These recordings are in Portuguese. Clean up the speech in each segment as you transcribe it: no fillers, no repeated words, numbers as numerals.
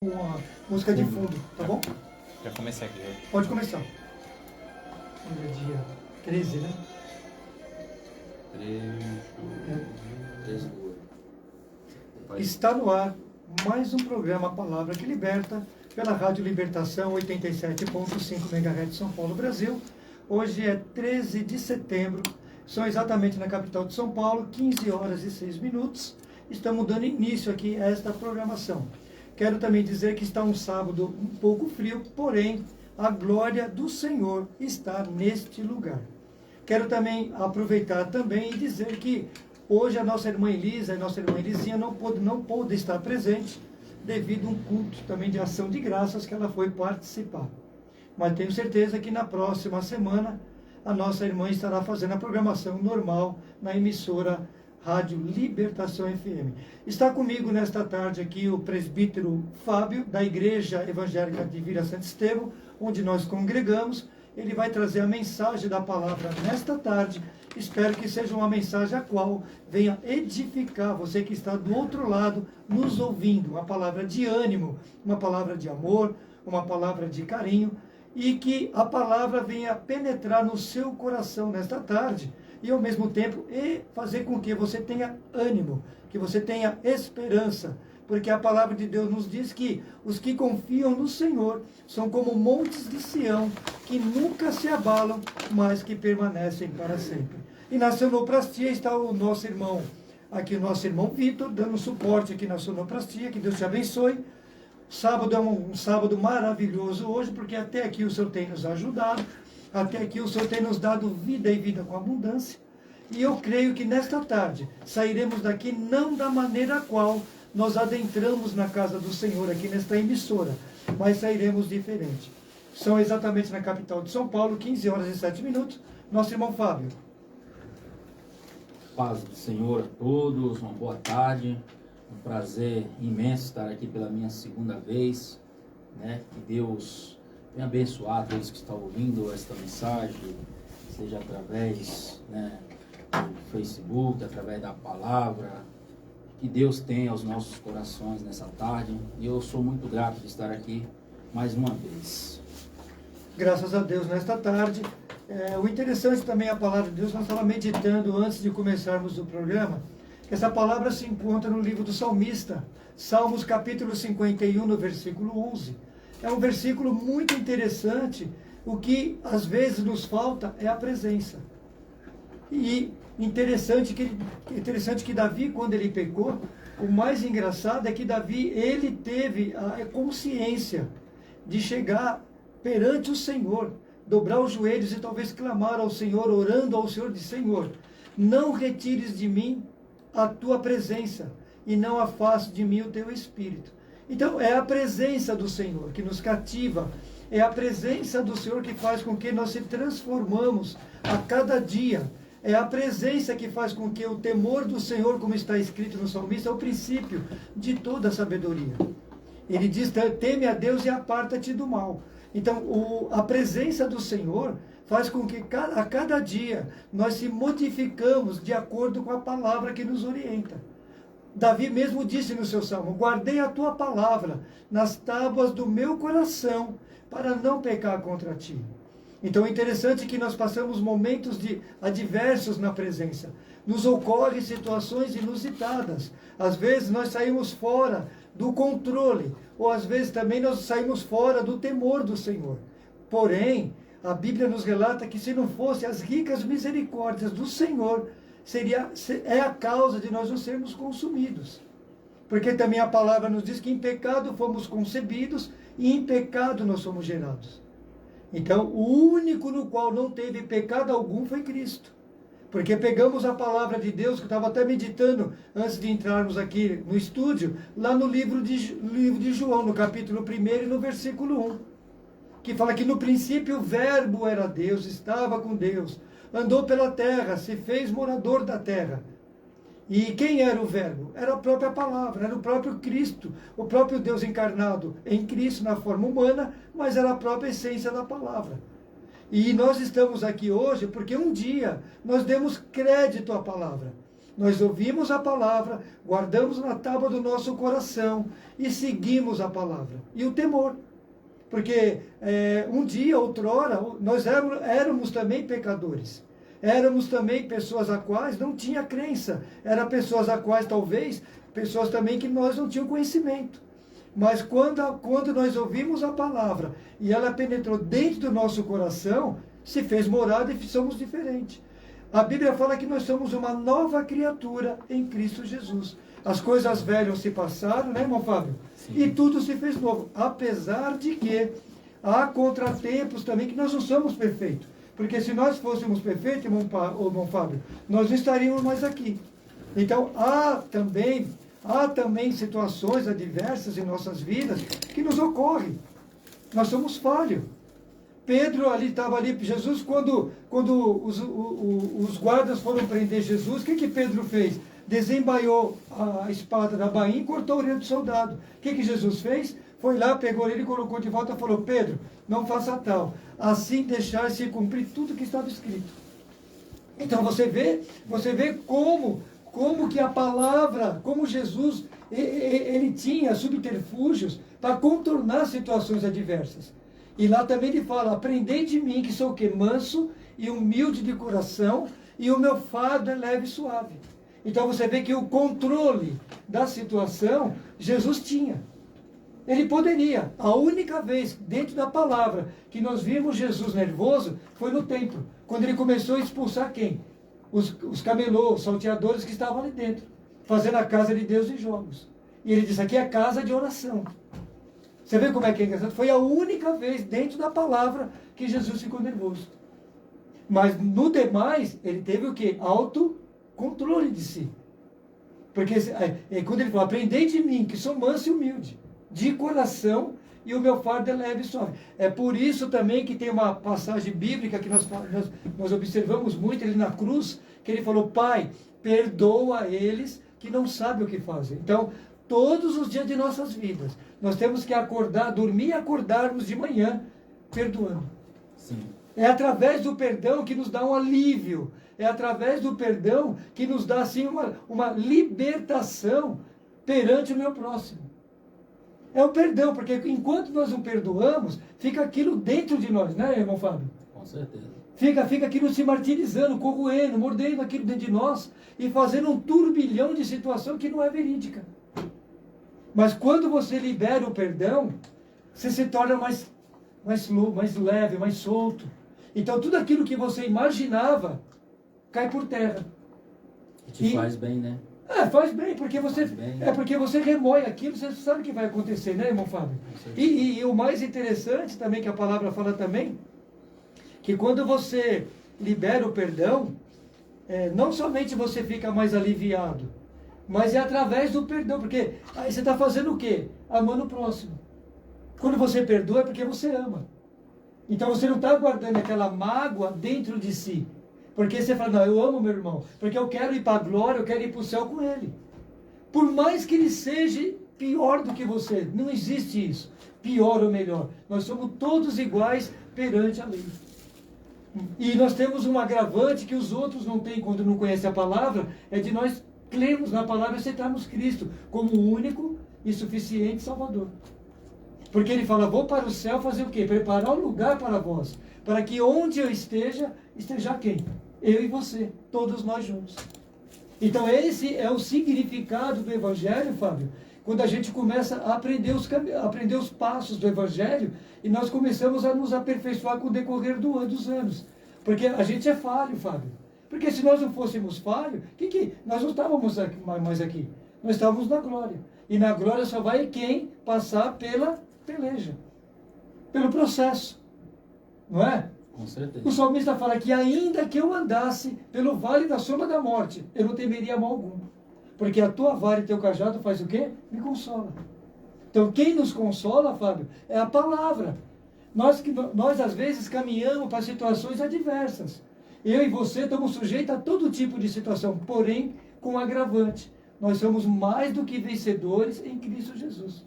uma música de fundo, tá bom? Já comecei aqui. Pode começar. Hoje é dia 13, né? 13. Está no ar mais um programa Palavra que Liberta, pela Rádio Libertação 87.5 MHz São Paulo, Brasil. Hoje é 13 de setembro, são exatamente na capital de São Paulo, 15 horas e 6 minutos. Estamos dando início aqui a esta programação. Quero também dizer que está um sábado um pouco frio, porém a glória do Senhor está neste lugar. Quero também aproveitar também e dizer que hoje a nossa irmã Elisa e a nossa irmã Elisinha não pôde estar presente devido a um culto também de ação de graças que ela foi participar. Mas tenho certeza que na próxima semana a nossa irmã estará fazendo a programação normal na emissora Rádio Libertação FM. Está comigo nesta tarde aqui o presbítero Fábio, da Igreja Evangélica de Vila Santo Estevão, onde nós congregamos. Ele vai trazer a mensagem da palavra nesta tarde. Espero que seja uma mensagem a qual venha edificar você que está do outro lado, nos ouvindo. Uma palavra de ânimo, uma palavra de amor, uma palavra de carinho, e que a palavra venha penetrar no seu coração nesta tarde, e ao mesmo tempo fazer com que você tenha ânimo, que você tenha esperança, porque a palavra de Deus nos diz que os que confiam no Senhor são como montes de Sião, que nunca se abalam, mas que permanecem para sempre. E na sonoplastia está o nosso irmão, aqui o nosso irmão Vitor, dando suporte aqui na sonoplastia, que Deus te abençoe. Sábado é um sábado maravilhoso hoje, porque até aqui o Senhor tem nos ajudado, até aqui o Senhor tem nos dado vida e vida com abundância. E eu creio que nesta tarde sairemos daqui não da maneira a qual nós adentramos na casa do Senhor aqui nesta emissora, mas sairemos diferente. São exatamente na capital de São Paulo, 15 horas e 7 minutos. Nosso irmão Fábio. Paz do Senhor a todos, uma boa tarde. Um prazer imenso estar aqui pela minha segunda vez, né? Que Deus venha abençoar todos que estão ouvindo esta mensagem, seja através, né, do Facebook, através da palavra, que Deus tenha aos nossos corações nessa tarde. E eu sou muito grato de estar aqui mais uma vez. Graças a Deus nesta tarde. O interessante também é a palavra de Deus. Nós estávamos meditando antes de começarmos o programa. Essa palavra se encontra no livro do Salmista, Salmos capítulo 51, no versículo 11. É um versículo muito interessante. O que às vezes nos falta é a presença. E interessante que Davi, quando ele pecou, o mais engraçado é que Davi, ele teve a consciência de chegar perante o Senhor, dobrar os joelhos e talvez clamar ao Senhor, orando ao Senhor, de Senhor, não retires de mim a tua presença e não afaste de mim o teu espírito. Então é a presença do Senhor que nos cativa, é a presença do Senhor que faz com que nós se transformamos a cada dia. É a presença que faz com que o temor do Senhor, como está escrito no salmista, é o princípio de toda a sabedoria. Ele diz, teme a Deus e aparta-te do mal. Então, a presença do Senhor faz com que a cada dia nós se modificamos de acordo com a palavra que nos orienta. Davi mesmo disse no seu salmo, guardei a tua palavra nas tábuas do meu coração para não pecar contra ti. Então é interessante que nós passamos momentos adversos na presença. Nos ocorrem situações inusitadas. Às vezes nós saímos fora do controle, ou às vezes também nós saímos fora do temor do Senhor. Porém, a Bíblia nos relata que se não fosse as ricas misericórdias do Senhor, é a causa de nós não sermos consumidos. Porque também a palavra nos diz que em pecado fomos concebidos e em pecado nós somos gerados. Então, o único no qual não teve pecado algum foi Cristo. Porque pegamos a palavra de Deus, que eu estava até meditando antes de entrarmos aqui no estúdio, lá no livro de João, no capítulo 1 e no versículo 1, que fala que no princípio o verbo era Deus, estava com Deus, andou pela terra, se fez morador da terra. E quem era o verbo? Era a própria palavra, era o próprio Cristo, o próprio Deus encarnado em Cristo na forma humana, mas era a própria essência da palavra. E nós estamos aqui hoje porque um dia nós demos crédito à palavra. Nós ouvimos a palavra, guardamos na tábua do nosso coração e seguimos a palavra. E o temor. Porque um dia, outrora, nós éramos também pecadores. Éramos também pessoas a quais não tinha crença. Eram pessoas a quais, talvez, pessoas também que nós não tínhamos conhecimento. Mas quando nós ouvimos a palavra e ela penetrou dentro do nosso coração, se fez morada e somos diferentes. A Bíblia fala que nós somos uma nova criatura em Cristo Jesus. As coisas velhas se passaram, né, irmão Fábio? Sim. E tudo se fez novo. Apesar de que há contratempos também que nós não somos perfeitos. Porque se nós fôssemos perfeitos, irmão Fábio, nós não estaríamos mais aqui. Então há também situações adversas em nossas vidas que nos ocorrem. Nós somos falhos. Pedro estava ali, Jesus, quando os guardas foram prender Jesus, o que Pedro fez? Desembaiou a espada da bainha e cortou a orelha do soldado. O que Jesus fez? Foi lá, pegou ele e colocou de volta e falou, Pedro, não faça tal. Assim deixar-se cumprir tudo que estava escrito. Então você vê como que a palavra, como Jesus, ele tinha subterfúgios para contornar situações adversas. E lá também ele fala, aprendei de mim que sou o quê? Manso e humilde de coração, e o meu fardo é leve e suave. Então você vê que o controle da situação, Jesus tinha. Ele poderia. A única vez, dentro da palavra, que nós vimos Jesus nervoso, foi no templo. Quando ele começou a expulsar quem? Os camelôs, os salteadores que estavam ali dentro, fazendo a casa de Deus em jogos. E ele disse, aqui é casa de oração. Você vê como é que é engraçado? Foi a única vez dentro da palavra que Jesus ficou nervoso. Mas no demais, ele teve o quê? Autocontrole de si. Porque quando ele falou, aprendei de mim, que sou manso e humilde, de coração, e o meu fardo é leve e suave. É por isso também que tem uma passagem bíblica que nós observamos muito, ele na cruz, que ele falou, Pai, perdoa eles que não sabem o que fazem. Então, todos os dias de nossas vidas, nós temos que acordar, dormir e acordarmos de manhã, perdoando. Sim. É através do perdão que nos dá um alívio. É através do perdão que nos dá, assim, uma libertação perante o meu próximo. É o perdão, porque enquanto nós não perdoamos, fica aquilo dentro de nós, né, irmão Fábio? Com certeza. Fica aquilo se martirizando, corroendo, mordendo aquilo dentro de nós e fazendo um turbilhão de situação que não é verídica. Mas quando você libera o perdão, você se torna mais leve, mais solto. Então tudo aquilo que você imaginava cai por terra. E te faz bem, né? Faz bem, porque você remoe aquilo, você sabe o que vai acontecer, né, irmão Fábio? E o mais interessante também, que a palavra fala também, que quando você libera o perdão, não somente você fica mais aliviado, mas é através do perdão, porque aí você está fazendo o quê? Amando o próximo. Quando você perdoa é porque você ama. Então você não está guardando aquela mágoa dentro de si. Porque você fala, não, eu amo meu irmão, porque eu quero ir para a glória, eu quero ir para o céu com ele. Por mais que ele seja pior do que você, não existe isso. Pior ou melhor. Nós somos todos iguais perante a lei. E nós temos um agravante que os outros não têm quando não conhecem a palavra, é de nós cremos na palavra e aceitarmos Cristo como o único e suficiente Salvador. Porque ele fala, vou para o céu fazer o quê? Preparar um lugar para vós, para que onde eu esteja quem? Eu e você, todos nós juntos. Então esse é o significado do Evangelho, Fábio, quando a gente começa a aprender os passos do Evangelho e nós começamos a nos aperfeiçoar com o decorrer dos anos. Porque a gente é falho, Fábio. Porque se nós não fôssemos falhos, nós não estávamos mais aqui. Nós estávamos na glória. E na glória só vai quem passar pela peleja, pelo processo. Não é? Com certeza. O salmista fala que ainda que eu andasse pelo vale da sombra da morte, eu não temeria mal algum. Porque a tua vara e teu cajado faz o quê? Me consola. Então quem nos consola, Fábio, é a palavra. Nós às vezes caminhamos para situações adversas. Eu e você estamos sujeitos a todo tipo de situação, porém com agravante. Nós somos mais do que vencedores em Cristo Jesus.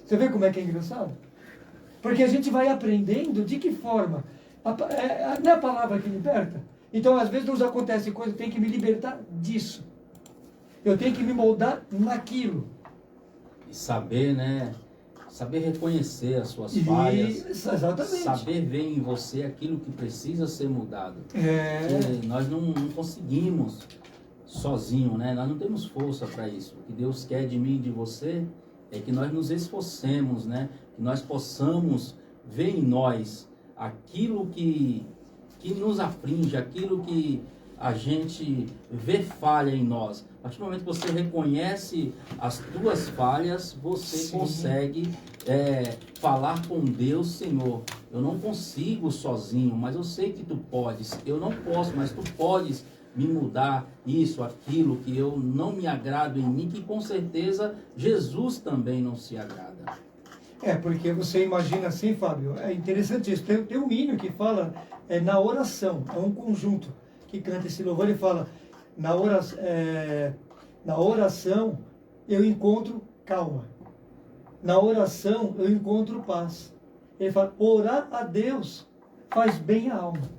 Você vê como é que é engraçado? Porque a gente vai aprendendo de que forma. Não é a palavra que liberta? Então, às vezes, nos acontece coisa, tem que me libertar disso. Eu tenho que me moldar naquilo. E saber, né? Saber reconhecer as suas falhas. Isso, exatamente. Saber ver em você aquilo que precisa ser mudado. É. Nós não conseguimos sozinho, né? Nós não temos força para isso. O que Deus quer de mim e de você é que nós nos esforcemos, né? Que nós possamos ver em nós aquilo que nos aflige, aquilo que a gente vê falha em nós. A partir do momento que você reconhece as tuas falhas, você Sim. consegue falar com Deus: Senhor, eu não consigo sozinho, mas eu sei que tu podes. Eu não posso, mas tu podes me mudar isso, aquilo que eu não me agrado em mim, que com certeza Jesus também não se agrada. Porque você imagina assim, Fábio, é interessante isso. Tem um hino que fala na oração, é um conjunto que canta esse louvor. Ele fala: na oração eu encontro calma, na oração eu encontro paz. Ele fala: orar a Deus faz bem à alma.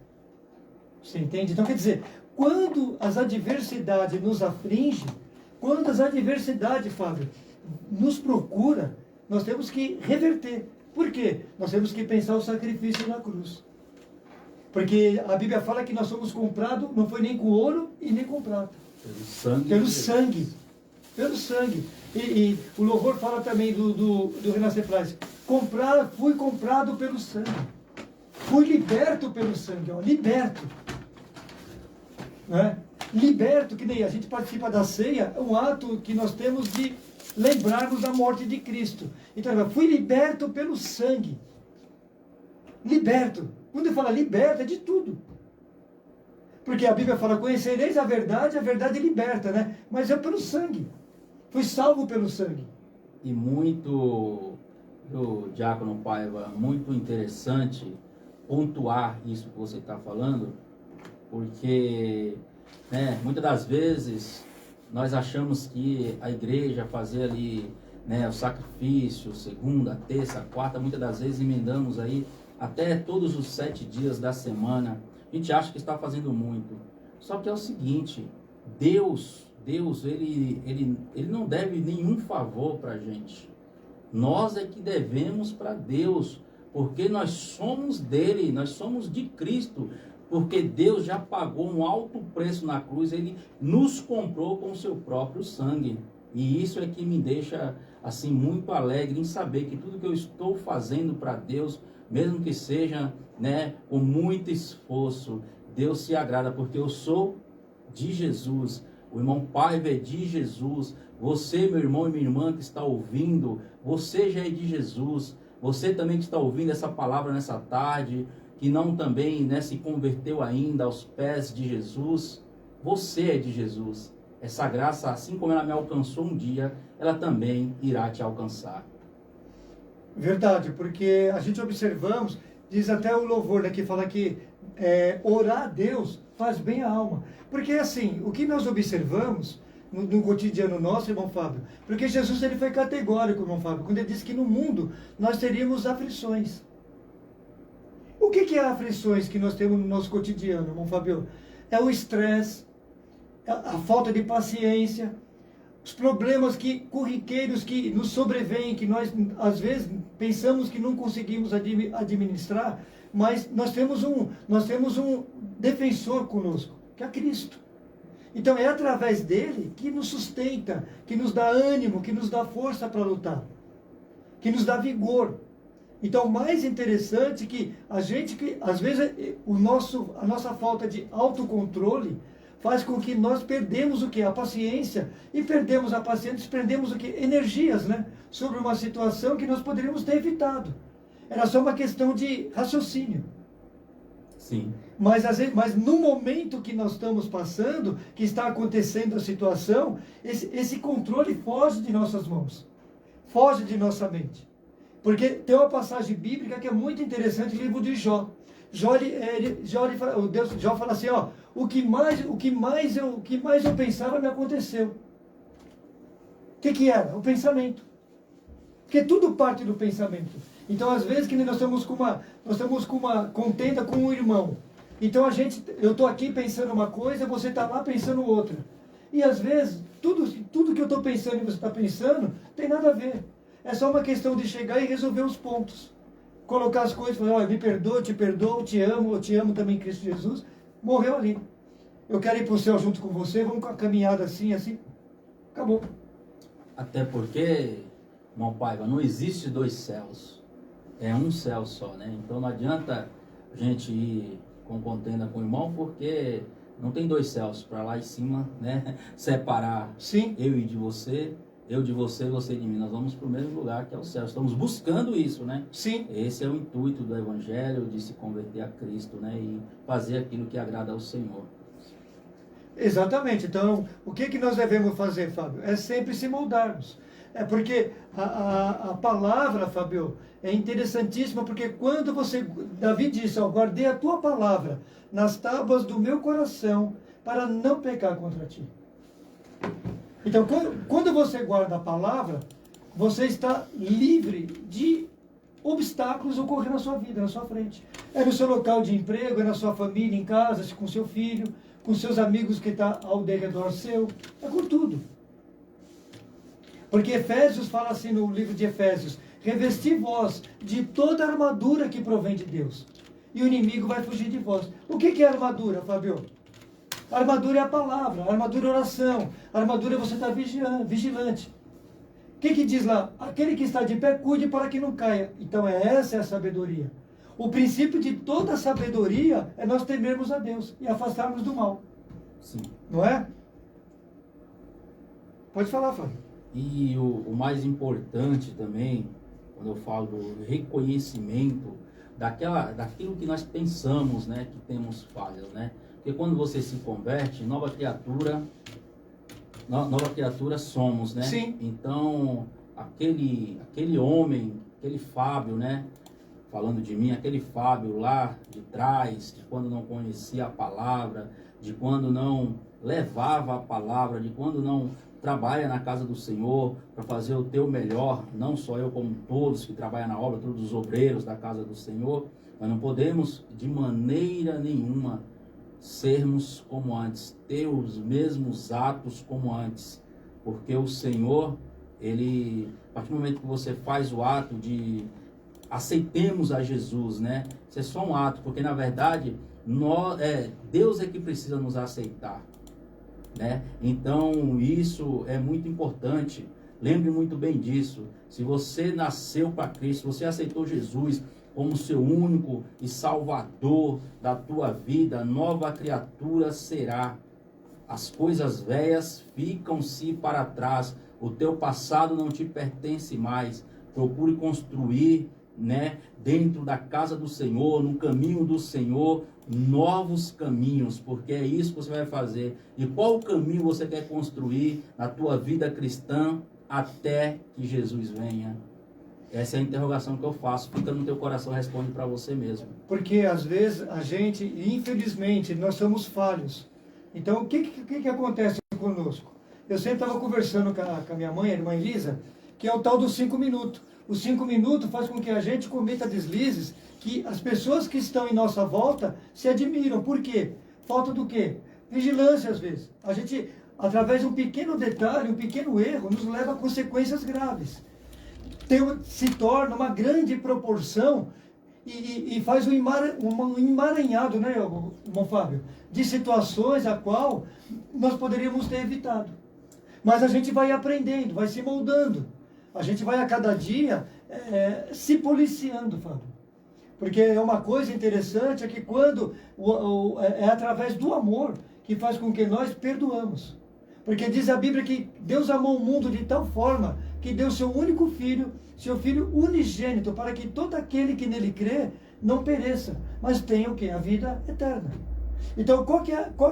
Você entende? Então, quer dizer, quando as adversidades nos afligem, quando as adversidades, Fábio, nos procura, nós temos que reverter. Por quê? Nós temos que pensar o sacrifício na cruz. Porque a Bíblia fala que nós somos comprados, não foi nem com ouro e nem com prata. Pelo sangue. Pelo sangue. Pelo sangue. E o louvor fala também do Renascer Price. Fui comprado pelo sangue. Fui liberto pelo sangue. Ó, liberto. Né? Liberto, que nem a gente participa da ceia, é um ato que nós temos de lembrarmos da morte de Cristo. Então, fui liberto pelo sangue. Liberto. Quando ele fala liberta, é de tudo. Porque a Bíblia fala: conhecereis a verdade liberta, né? Mas é pelo sangue. Fui salvo pelo sangue. E muito, o Diácono Paiva, muito interessante pontuar isso que você está falando, porque muitas das vezes nós achamos que a igreja fazer ali o sacrifício, segunda, terça, quarta, muitas das vezes emendamos aí até todos os 7 dias da semana. A gente acha que está fazendo muito. Só que é o seguinte: Deus ele não deve nenhum favor para a gente. Nós é que devemos para Deus, porque nós somos dele, nós somos de Cristo. Porque Deus já pagou um alto preço na cruz, Ele nos comprou com o seu próprio sangue. E isso é que me deixa assim muito alegre em saber que tudo que eu estou fazendo para Deus, mesmo que seja com muito esforço, Deus se agrada, porque eu sou de Jesus. O irmão Paiva é de Jesus. Você, meu irmão e minha irmã que está ouvindo, você já é de Jesus. Você também que está ouvindo essa palavra nessa tarde, que não também se converteu ainda aos pés de Jesus, você é de Jesus. Essa graça, assim como ela me alcançou um dia, ela também irá te alcançar. Verdade, porque a gente observamos, diz até o louvor, que fala que orar a Deus faz bem à alma. Porque assim, o que nós observamos no cotidiano nosso, irmão Fábio, porque Jesus ele foi categórico, irmão Fábio, quando ele disse que no mundo nós teríamos aflições. O que é aflições que nós temos no nosso cotidiano, irmão Fábio? É o estresse, a falta de paciência, os problemas corriqueiros que nos sobrevêm, que nós às vezes pensamos que não conseguimos administrar, mas nós temos um defensor conosco, que é Cristo. Então é através dele que nos sustenta, que nos dá ânimo, que nos dá força para lutar, que nos dá vigor. Então, o mais interessante é que às vezes, a nossa falta de autocontrole faz com que nós perdemos o quê? A paciência. E perdemos a paciência, perdemos o quê? Energias, sobre uma situação que nós poderíamos ter evitado. Era só uma questão de raciocínio. Sim. Mas no momento que nós estamos passando, que está acontecendo a situação, esse controle foge de nossas mãos. Foge de nossa mente. Porque tem uma passagem bíblica que é muito interessante, no livro de Jó. Jó fala assim, o que mais eu pensava me aconteceu. O que era? O pensamento. Porque tudo parte do pensamento. Então, às vezes, que nós estamos com uma contenda com um irmão. Então, eu estou aqui pensando uma coisa, você está lá pensando outra. E às vezes, tudo que eu estou pensando e você está pensando, tem nada a ver. É só uma questão de chegar e resolver os pontos. Colocar as coisas, falar, olha, me perdoa, te perdoo, eu te amo também em Cristo Jesus. Morreu ali. Eu quero ir para o céu junto com você, vamos com a caminhada assim, assim. Acabou. Até porque, irmão Paiva, não existe dois céus. É um céu só, né? Então não adianta a gente ir com contenda com o irmão, porque não tem dois céus para lá em cima, né? Separar Sim. eu e de você, eu de você, você de mim. Nós vamos para o mesmo lugar que é o céu. Estamos buscando isso, né? Sim. Esse é o intuito do Evangelho, de se converter a Cristo, né? E fazer aquilo que agrada ao Senhor. Exatamente. Então, o que nós devemos fazer, Fábio? É sempre se moldarmos. É porque a palavra, Fábio, é interessantíssima, porque quando você, Davi disse, ó, guardei a tua palavra nas tábuas do meu coração para não pecar contra ti. Então, quando você guarda a palavra, você está livre de obstáculos ocorrendo na sua vida, na sua frente. É no seu local de emprego, é na sua família, em casa, com seu filho, com seus amigos que estão ao redor seu, é com tudo. Porque Efésios fala assim no livro de Efésios, revesti vós de toda a armadura que provém de Deus, e o inimigo vai fugir de vós. O que é armadura, Fábio? A armadura é a palavra, a armadura é a oração, a armadura é você estar vigilante. O que diz lá? Aquele que está de pé, cuide para que não caia. Então essa é a sabedoria. O princípio de toda a sabedoria é nós temermos a Deus e afastarmos do mal. Sim. Não é? Pode falar, Fábio. E o mais importante também, quando eu falo do reconhecimento daquilo que nós pensamos, né, que temos falhas, né? Porque quando você se converte, nova criatura somos, né? Sim. Então, aquele homem, aquele Fábio, né? Falando de mim, aquele Fábio lá de trás, de quando não conhecia a palavra, de quando não levava a palavra, de quando não trabalha na casa do Senhor para fazer o teu melhor, não só eu como todos que trabalham na obra, todos os obreiros da casa do Senhor, nós não podemos de maneira nenhuma sermos como antes, ter os mesmos atos como antes, porque o Senhor, Ele, a partir do momento que você faz o ato de aceitemos a Jesus, né? Isso é só um ato, porque na verdade Deus é que precisa nos aceitar, né? Então isso é muito importante. Lembre muito bem disso. Se você nasceu para Cristo, você aceitou Jesus como seu único e salvador da tua vida, nova criatura será. As coisas velhas ficam-se para trás. O teu passado não te pertence mais. Procure construir, né, dentro da casa do Senhor, no caminho do Senhor, novos caminhos, porque é isso que você vai fazer. E qual caminho você quer construir na tua vida cristã até que Jesus venha? Essa é a interrogação que eu faço. Fica no teu coração, responde para você mesmo. Porque às vezes a gente, infelizmente, nós somos falhos. Então o que acontece conosco? Eu sempre estava conversando com a minha mãe, a irmã Elisa, que é o tal dos 5 minutos. Os 5 minutos faz com que a gente cometa deslizes que as pessoas que estão em nossa volta se admiram. Por quê? Falta do quê? Vigilância, às vezes. A gente, através de um pequeno detalhe, um pequeno erro, nos leva a consequências graves. Se torna uma grande proporção e faz um emaranhado, né, irmão Fábio, de situações a qual nós poderíamos ter evitado. Mas a gente vai aprendendo, vai se moldando. A gente vai a cada dia se policiando, Fábio. Porque é uma coisa interessante, é que quando é através do amor que faz com que nós perdoamos. Porque diz a Bíblia que Deus amou o mundo de tal forma que deu seu único filho, seu filho unigênito, para que todo aquele que nele crê não pereça, mas tenha o quê? A vida eterna. Então, qual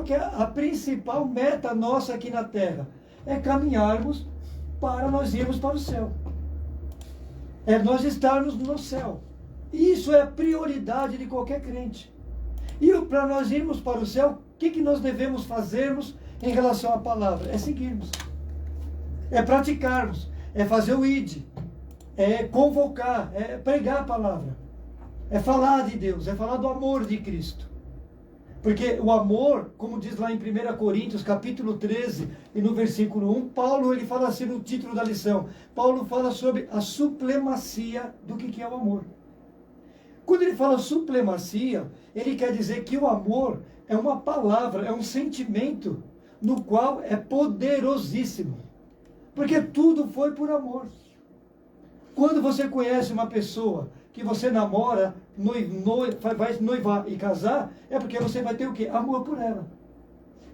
que é a principal meta nossa aqui na Terra? É caminharmos para nós irmos para o céu. É nós estarmos no céu. Isso é a prioridade de qualquer crente. E para nós irmos para o céu, o que nós devemos fazermos em relação à palavra? É seguirmos. É praticarmos. É fazer o ID. É convocar. É pregar a palavra. É falar de Deus. É falar do amor de Cristo. Porque o amor, como diz lá em 1 Coríntios, capítulo 13, e no versículo 1, Paulo ele fala assim no título da lição. Paulo fala sobre a supremacia do que é o amor. Quando ele fala supremacia, ele quer dizer que o amor é uma palavra, é um sentimento no qual é poderosíssimo. Porque tudo foi por amor. Quando você conhece uma pessoa que você namora, vai noivar e casar, é porque você vai ter o quê? Amor por ela.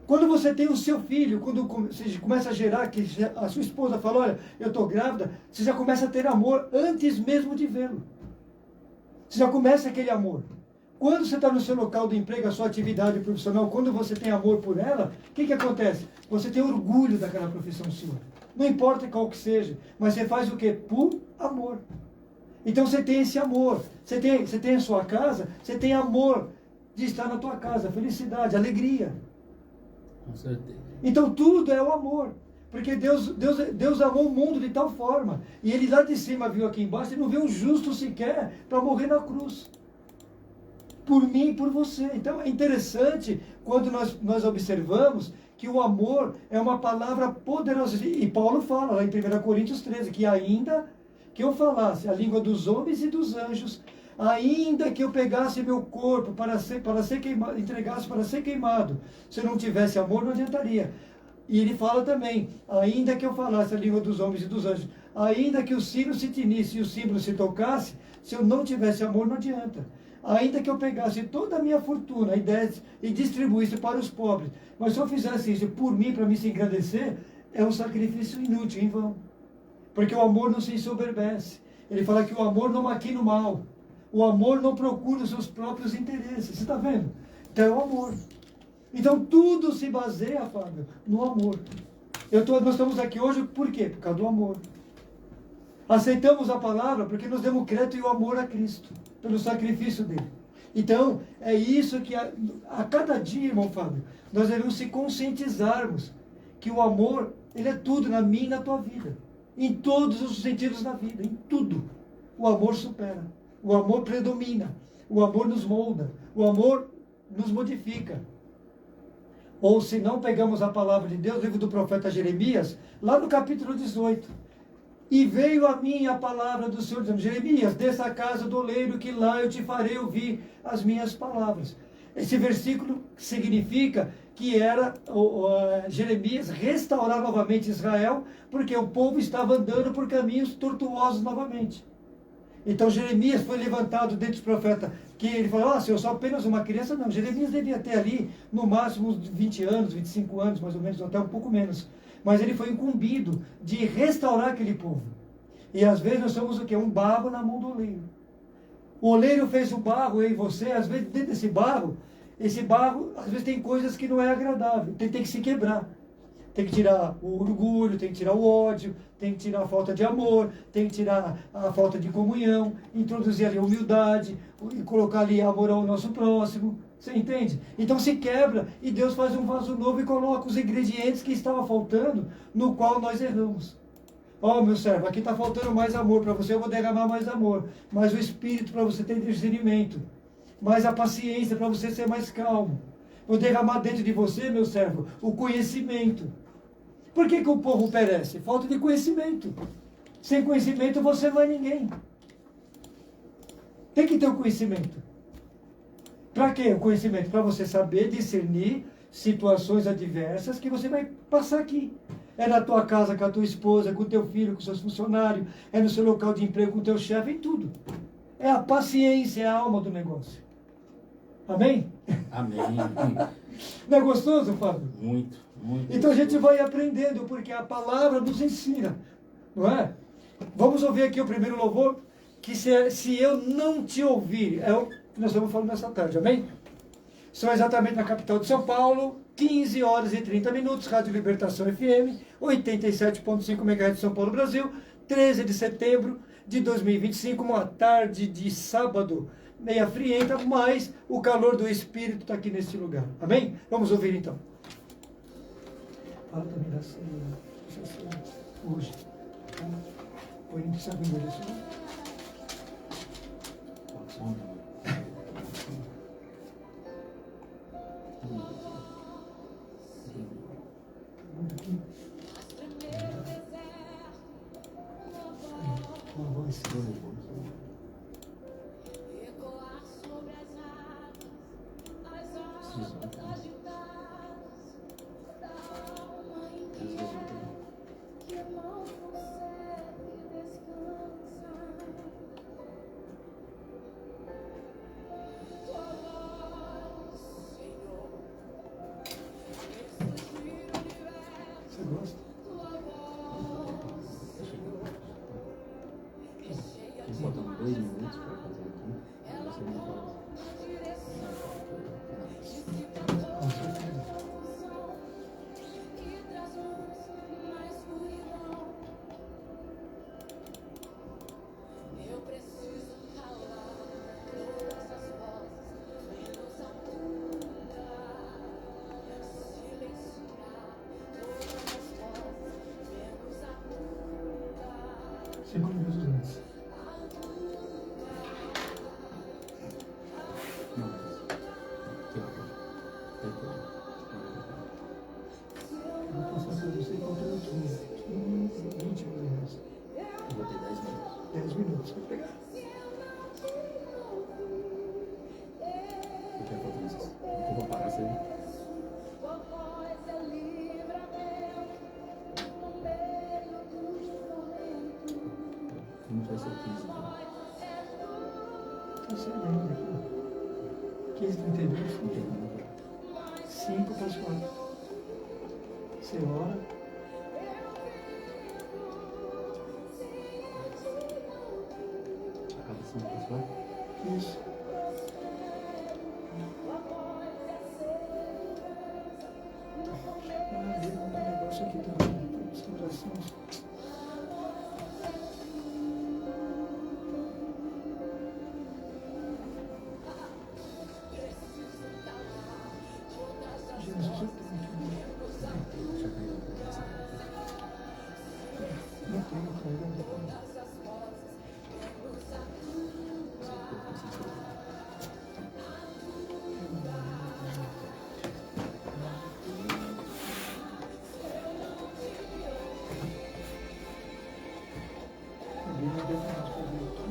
Quando você tem o seu filho, quando você começa a gerar, que a sua esposa fala, olha, eu estou grávida, você já começa a ter amor antes mesmo de vê-lo. Você já começa aquele amor. Quando você está no seu local de emprego, a sua atividade profissional, quando você tem amor por ela, o que acontece? Você tem orgulho daquela profissão sua. Não importa qual que seja, mas você faz o quê? Por amor. Então você tem esse amor. Você tem a sua casa, você tem amor de estar na tua casa, felicidade, alegria. Com certeza. Então tudo é o amor. Porque Deus amou o mundo de tal forma. E ele lá de cima viu aqui embaixo, e não viu um justo sequer para morrer na cruz. Por mim e por você. Então é interessante quando nós observamos que o amor é uma palavra poderosa. E Paulo fala lá em 1 Coríntios 13, que ainda que eu falasse a língua dos homens e dos anjos, ainda que eu pegasse meu corpo para ser queimado, entregasse para ser queimado, se eu não tivesse amor, não adiantaria. E ele fala também, ainda que eu falasse a língua dos homens e dos anjos, ainda que o sino se tinisse e o símbolo se tocasse, se eu não tivesse amor, não adianta. Ainda que eu pegasse toda a minha fortuna e distribuísse para os pobres, mas se eu fizesse isso por mim, para me se engrandecer, é um sacrifício inútil, em vão. Porque o amor não se ensoberbece. Ele fala que o amor não maquina o mal. O amor não procura os seus próprios interesses. Você está vendo? Então é o amor. Então tudo se baseia, Fábio, no amor. Nós estamos aqui hoje por quê? Por causa do amor. Aceitamos a palavra porque nos demos crédito e o amor a Cristo, pelo sacrifício dele. Então, é isso que a cada dia, irmão Fábio, nós devemos se conscientizarmos que o amor, ele é tudo na minha e na tua vida. Em todos os sentidos da vida, em tudo. O amor supera, o amor predomina, o amor nos molda, o amor nos modifica. Ou se não pegamos a palavra de Deus, livro do profeta Jeremias, lá no capítulo 18. E veio a mim a palavra do Senhor, dizendo, Jeremias, desça a casa do oleiro, que lá eu te farei ouvir as minhas palavras. Esse versículo significa que era Jeremias restaurar novamente Israel, porque o povo estava andando por caminhos tortuosos novamente. Então Jeremias foi levantado dentre os profetas, que ele falou, eu sou apenas uma criança. Não, Jeremias devia ter ali, no máximo, 20 anos, 25 anos, mais ou menos, até um pouco menos. Mas ele foi incumbido de restaurar aquele povo. E às vezes nós somos o quê? Um barro na mão do oleiro. O oleiro fez o barro, eu e você, às vezes dentro desse barro, esse barro, às vezes tem coisas que não é agradável, tem que se quebrar. Tem que tirar o orgulho, tem que tirar o ódio, tem que tirar a falta de amor, tem que tirar a falta de comunhão, introduzir ali a humildade, e colocar ali amor ao nosso próximo. Você entende? Então se quebra e Deus faz um vaso novo e coloca os ingredientes que estavam faltando, no qual nós erramos. Meu servo, aqui está faltando mais amor para você, eu vou derramar mais amor, mais o Espírito para você ter discernimento, mais a paciência para você ser mais calmo. Vou derramar dentro de você, meu servo, o conhecimento. Por que o povo perece? Falta de conhecimento. Sem conhecimento você não é ninguém. Tem que ter o conhecimento. Para quê o conhecimento? Para você saber discernir situações adversas que você vai passar aqui. É na tua casa com a tua esposa, com o teu filho, com os seus funcionários, é no seu local de emprego, com o teu chefe, em tudo. É a paciência, é a alma do negócio. Amém? Amém. Não é gostoso, Fábio? Muito, muito. Então a gente vai aprendendo, porque a palavra nos ensina, não é? Vamos ouvir aqui o primeiro louvor, que se eu não te ouvir, é o que nós estamos falando nessa tarde, amém? São exatamente na capital de São Paulo, 15 horas e 30 minutos, Rádio Libertação FM, 87.5 MHz de São Paulo, Brasil, 13 de setembro de 2025, uma tarde de sábado, meia frienta, mas o calor do Espírito está aqui nesse lugar, amém? Vamos ouvir então. Fala também da ceia, hoje. Põe em sabe o endereço, Uma voz. Você gosta? Faltam 2 minutos para fazer aqui. Você não faz. Com certeza. Cinco minutos antes. Não, mas. Aqui, ó. Eu vou passar para você faltando 15, 20 minutos. Eu vou ter 10 minutos. 10 minutos para pegar. Eu quero fazer isso. Eu vou parar isso aí. Não vai ser 15 então. Está cedendo aqui. 15h32. Não tem como. 5 para as 4. Você ora. A relação pessoal. Isso. Ah, deu um negócio aqui também. Restaurações. Jesus, eu tenho que... Deixa eu cair. Não tenho, cara. Alguém me deu mais para ver aqui.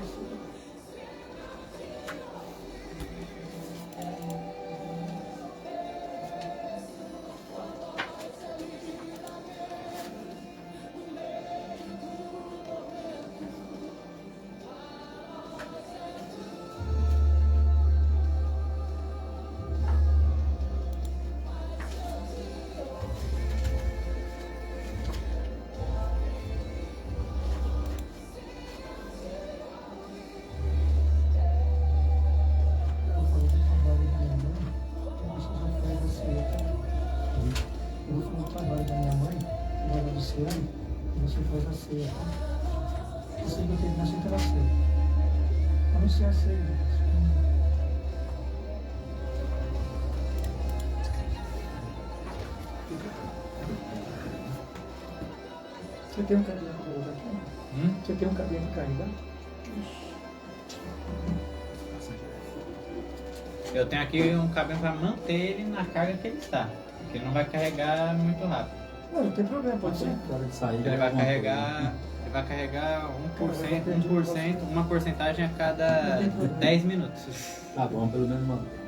Eu vou fazer o trabalho da minha mãe, agora do Luciano, e você faz a ceia, tá? Eu sei que eu tenho que aceitar a ceia. Anunciar a ceia, Deus. Você tem um caminho para colocar aqui? Você tem um caminho para carregar? Eu tenho aqui um cabelo para manter ele na carga que ele está. Porque ele não vai carregar muito rápido. Não, não tem problema, pode ser. Na hora de sair, Ele vai carregar 1%, uma porcentagem a cada 10 minutos. Tá bom, pelo menos uma.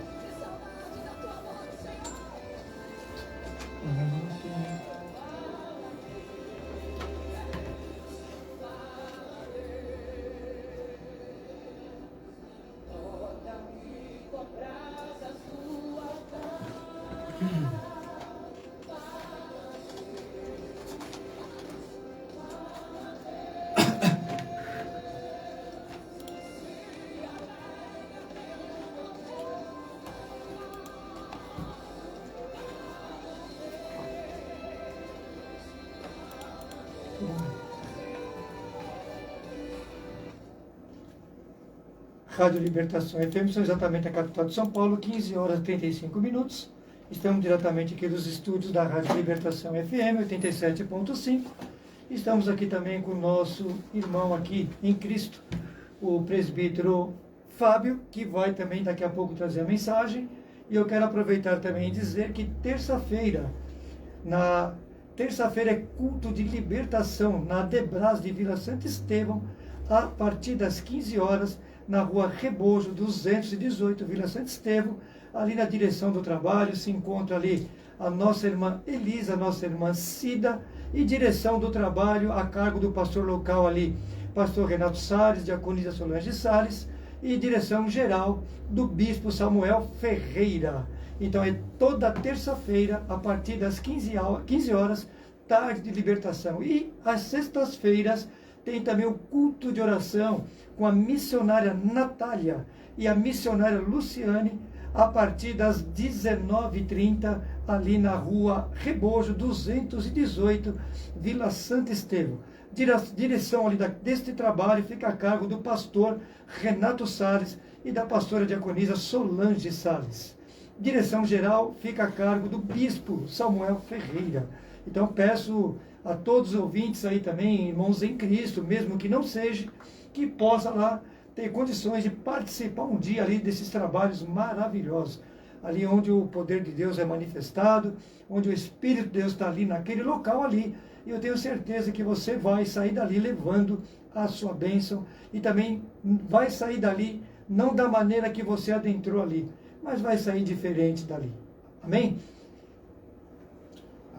Rádio Libertação FM, são exatamente a capital de São Paulo, 15 horas e 35 minutos. Estamos diretamente aqui dos estúdios da Rádio Libertação FM 87.5. Estamos aqui também com o nosso irmão aqui em Cristo, o presbítero Fábio, que vai também daqui a pouco trazer a mensagem. E eu quero aproveitar também e dizer que terça-feira é culto de libertação na Debras de Vila Santo Estevão, a partir das 15 horas, na rua Rebojo 218, Vila Santo Estevão, ali na direção do trabalho. Se encontra ali a nossa irmã Elisa, a nossa irmã Cida, e direção do trabalho a cargo do pastor local ali, pastor Renato Salles, diaconisa Solange Salles, e direção geral do bispo Samuel Ferreira. Então é toda terça-feira, a partir das 15 horas, tarde de libertação. E às sextas-feiras tem também o culto de oração com a missionária Natália e a missionária Luciane, a partir das 19h30, ali na rua Rebojo 218, Vila Santo Estevão. Direção ali deste trabalho fica a cargo do pastor Renato Salles e da pastora diaconisa Solange Salles. Direção geral fica a cargo do bispo Samuel Ferreira. Então peço a todos os ouvintes aí também, irmãos em Cristo, mesmo que não seja, que possa lá ter condições de participar um dia ali desses trabalhos maravilhosos, ali onde o poder de Deus é manifestado, onde o Espírito de Deus está ali naquele local ali, e eu tenho certeza que você vai sair dali levando a sua bênção, e também vai sair dali, não da maneira que você adentrou ali, mas vai sair diferente dali. Amém?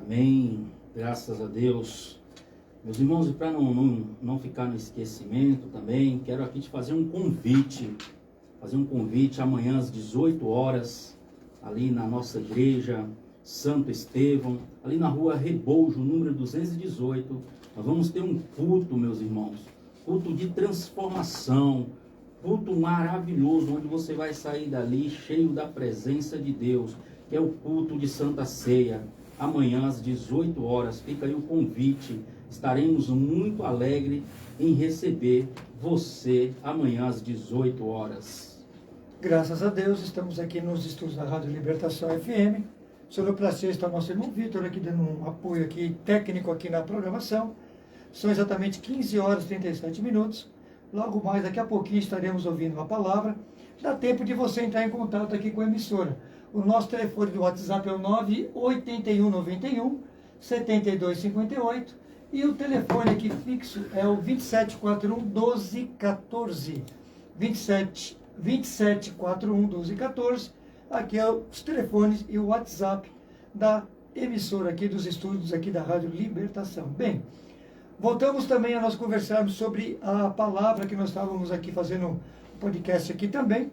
Amém. Graças a Deus. Meus irmãos, e para não ficar no esquecimento também, quero aqui te fazer um convite. Amanhã às 18 horas, ali na nossa igreja, Santo Estevão, ali na rua Rebojo, número 218. Nós vamos ter um culto, meus irmãos. Culto de transformação. Culto maravilhoso, onde você vai sair dali cheio da presença de Deus, que é o culto de Santa Ceia. Amanhã às 18 horas, fica aí o convite. Estaremos muito alegres em receber você amanhã às 18 horas. Graças a Deus, estamos aqui nos estudos da Rádio Libertação FM. Sonoplastia está o nosso irmão Vitor aqui dando um apoio aqui, técnico aqui na programação. São exatamente 15 horas e 37 minutos. Logo mais, daqui a pouquinho, estaremos ouvindo uma palavra. Dá tempo de você entrar em contato aqui com a emissora. O nosso telefone do WhatsApp é o 98191 7258 e o telefone aqui fixo é o 2741 1214. 2741 1214. Aqui é os telefones e o WhatsApp da emissora aqui dos estúdios aqui da Rádio Libertação. Bem, voltamos também a nós conversarmos sobre a palavra que nós estávamos aqui fazendo um podcast aqui também,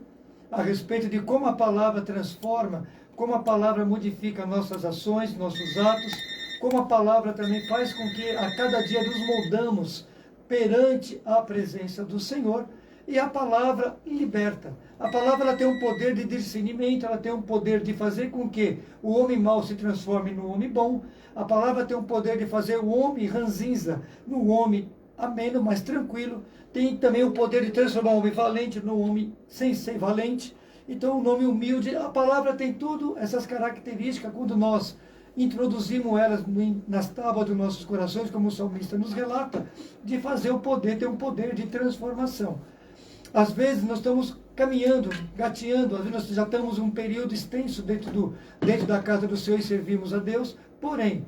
a respeito de como a palavra transforma, como a palavra modifica nossas ações, nossos atos, como a palavra também faz com que a cada dia nos moldamos perante a presença do Senhor, e a palavra liberta. A palavra ela tem um poder de discernimento, ela tem um poder de fazer com que o homem mau se transforme no homem bom. A palavra tem um poder de fazer o homem ranzinza no homem ameno, mais tranquilo. Tem também o poder de transformar o homem valente no homem sem ser valente. Então o nome humilde, a palavra tem tudo essas características quando nós introduzimos elas nas tábuas dos nossos corações, como o salmista nos relata, de fazer o poder, ter um poder de transformação. Às vezes nós estamos caminhando, gateando, às vezes nós já estamos um período extenso dentro da casa do Senhor e servimos a Deus, porém,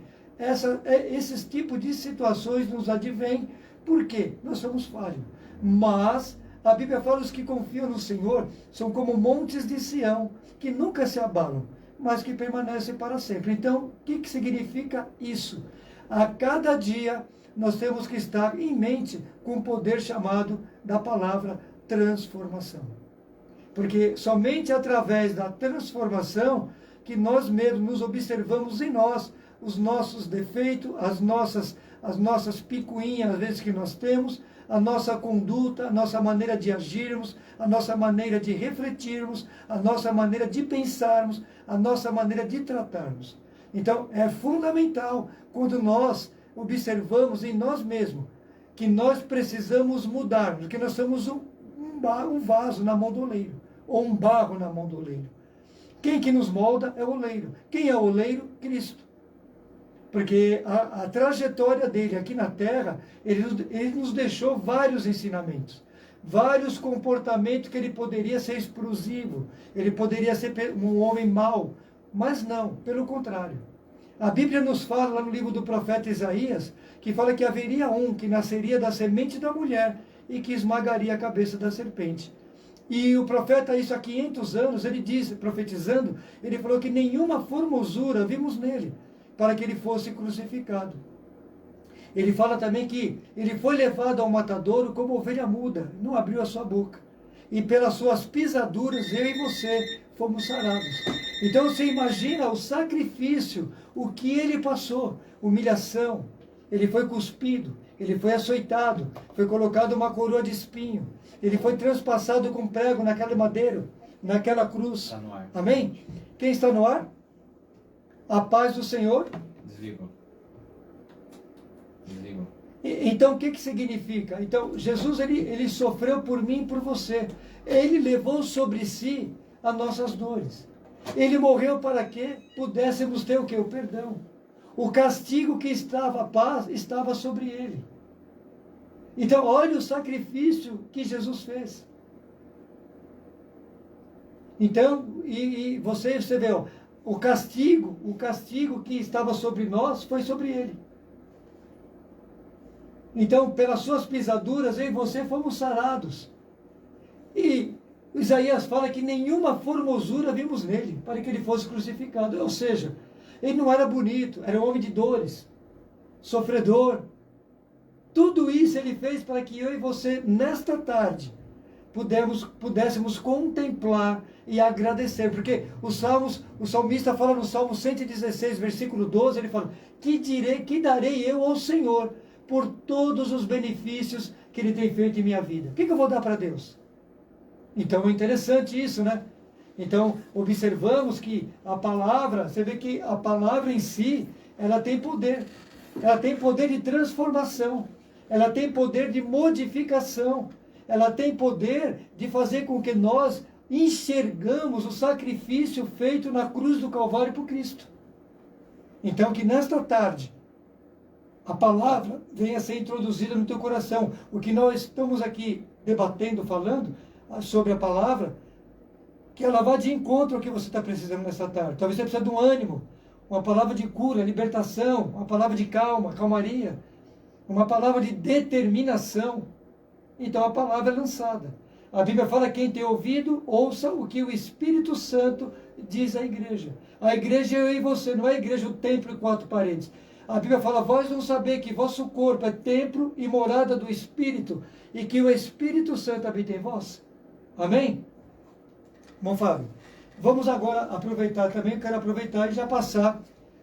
esses tipos de situações nos advêm, porque nós somos falhos. Mas a Bíblia fala que os que confiam no Senhor são como montes de Sião, que nunca se abalam, mas que permanecem para sempre. Então, o que significa isso? A cada dia nós temos que estar em mente com o poder chamado da palavra transformação. Porque somente através da transformação que nós mesmos nos observamos em nós, os nossos defeitos, as nossas picuinhas, às vezes, que nós temos, a nossa conduta, a nossa maneira de agirmos, a nossa maneira de refletirmos, a nossa maneira de pensarmos, a nossa maneira de tratarmos. Então, é fundamental quando nós observamos em nós mesmos que nós precisamos mudarmos, que nós somos um vaso na mão do oleiro, ou um barro na mão do oleiro. Quem que nos molda é o oleiro. Quem é o oleiro? Cristo. Porque a trajetória dele aqui na terra, ele nos deixou vários ensinamentos, vários comportamentos que ele poderia ser explosivo, ele poderia ser um homem mau, mas não, pelo contrário. A Bíblia nos fala lá no livro do profeta Isaías, que fala que haveria um que nasceria da semente da mulher e que esmagaria a cabeça da serpente. E o profeta, isso há 500 anos, ele diz, profetizando, ele falou que nenhuma formosura vimos nele, para que ele fosse crucificado. Ele fala também que ele foi levado ao matadouro como ovelha muda, não abriu a sua boca. E pelas suas pisaduras, eu e você fomos sarados. Então você imagina o sacrifício, o que ele passou, humilhação, ele foi cuspido, ele foi açoitado, foi colocado uma coroa de espinho, ele foi transpassado com prego naquele madeiro, naquela cruz. Está no ar. Amém? Quem está no ar? A paz do Senhor. Desligou. Desligou. Então, o que significa? Então, Jesus, ele sofreu por mim e por você. Ele levou sobre si as nossas dores. Ele morreu para que pudéssemos ter o quê? O perdão. O castigo que estava, a paz, estava sobre ele. Então, olha o sacrifício que Jesus fez. Então, e você vê, ó, o castigo que estava sobre nós foi sobre ele. Então, pelas suas pisaduras, eu e você fomos sarados. E Isaías fala que nenhuma formosura vimos nele, para que ele fosse crucificado. Ou seja, ele não era bonito, era um homem de dores, sofredor. Tudo isso ele fez para que eu e você, nesta tarde, pudéssemos contemplar e agradecer. Porque o salmista fala no Salmo 116, versículo 12, ele fala, que darei eu ao Senhor por todos os benefícios que ele tem feito em minha vida? O que eu vou dar para Deus? Então é interessante isso, né? Então observamos que a palavra, você vê que a palavra em si, ela tem poder de transformação, ela tem poder de modificação, ela tem poder de fazer com que nós enxergamos o sacrifício feito na cruz do Calvário por Cristo. Então que nesta tarde a palavra venha a ser introduzida no teu coração. O que nós estamos aqui debatendo, falando sobre a palavra, que ela vá de encontro ao que você está precisando nessa tarde. Talvez você precise de um ânimo, uma palavra de cura, libertação, uma palavra de calma, calmaria, uma palavra de determinação. Então a palavra é lançada. A Bíblia fala, quem tem ouvido, ouça o que o Espírito Santo diz à igreja. A igreja é eu e você, não é a igreja o templo e 4 paredes. A Bíblia fala, vós não sabeis que vosso corpo é templo e morada do Espírito, e que o Espírito Santo habita em vós. Amém? Irmão Fábio, vamos agora aproveitar também, quero aproveitar e já passar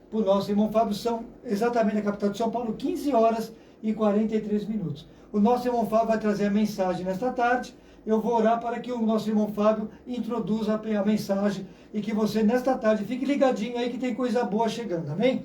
para o nosso irmão Fábio, são exatamente na capital de São Paulo, 15 horas e 43 minutos. O nosso irmão Fábio vai trazer a mensagem nesta tarde, eu vou orar para que o nosso irmão Fábio introduza a mensagem, e que você nesta tarde fique ligadinho aí que tem coisa boa chegando, amém?